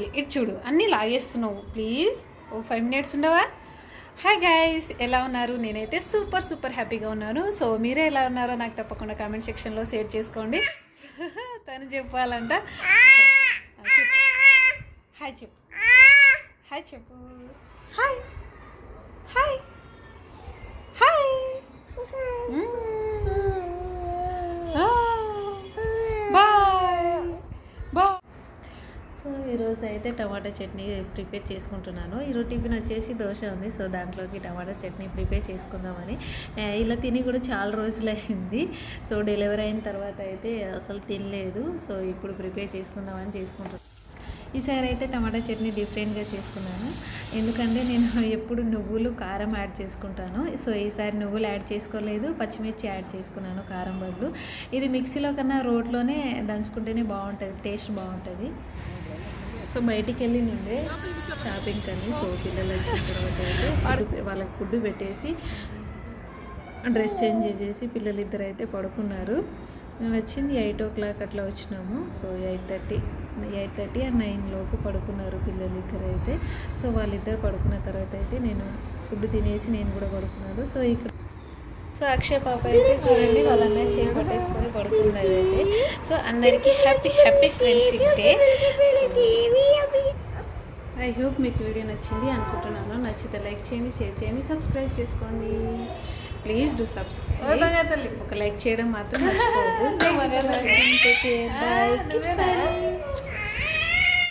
ఇటు చూడు అన్నీ లాగేస్తున్నావు ప్లీజ్. ఓ 5 minutes ఉండవా? హాయ్ గైస్, ఎలా ఉన్నారు? నేనైతే సూపర్ హ్యాపీగా ఉన్నాను. సో మీరే ఎలా ఉన్నారో నాకు తప్పకుండా కామెంట్ సెక్షన్లో షేర్ చేసుకోండి. తను చెప్పాలంట. హాయ్ చెప్పు, హాయ్ చెప్పు, హాయ్ హాయ్ హాయ్. సో ఈరోజు అయితే టమాటా చట్నీ ప్రిపేర్ చేసుకుంటున్నాను. ఈరోజు టిఫిన్ వచ్చేసి దోశ ఉంది. సో దాంట్లోకి టమాటా చట్నీ ప్రిపేర్ చేసుకుందామని. ఇలా తిని కూడా చాలా రోజులు అయింది. సో డెలివరీ అయిన తర్వాత అయితే అసలు తినలేదు. సో ఇప్పుడు ప్రిపేర్ చేసుకుందామని చేసుకుంటున్నాను. ఈసారి అయితే టమాటా చట్నీ డిఫరెంట్గా చేసుకున్నాను. ఎందుకంటే నేను ఎప్పుడు నువ్వులు కారం యాడ్ చేసుకుంటాను. సో ఈసారి నువ్వులు యాడ్ చేసుకోలేదు, పచ్చిమిర్చి యాడ్ చేసుకున్నాను కారం బదులు. ఇది మిక్సీలో కన్నా రోట్లోనే దంచుకుంటేనే బాగుంటుంది, టేస్ట్ బాగుంటుంది. సో బయటికి వెళ్ళి నుండే షాపింగ్ అని. సో పిల్లలు వచ్చిన తర్వాత అయితే వాళ్ళకి ఫుడ్ పెట్టేసి డ్రెస్ చేంజ్ చేసేసి పిల్లలిద్దరు అయితే పడుకున్నారు. మేము వచ్చింది 8 o'clock అట్లా వచ్చినాము. సో 8:30 or 9 లోపు పడుకున్నారు పిల్లలిద్దరు అయితే. సో వాళ్ళిద్దరు పడుకున్న తర్వాత అయితే నేను ఫుడ్ తినేసి నేను కూడా పడుకున్నాను. సో ఇక్కడ అక్షయ్ పాప అయితే చూడండి వాళ్ళ అన్నయ్య చేయి పట్టేసుకొని పడుకున్నది అయితే. సో అందరికీ happy friendship day. I hope మీకు వీడియో నచ్చింది అనుకుంటున్నాను. నచ్చితే లైక్ చేయండి, షేర్ చేయండి, సబ్స్క్రైబ్ చేసుకోండి. Please do subscribe. ఒక లైక్ చేయడం మాత్రం మర్చిపోవద్దు. బాయ్.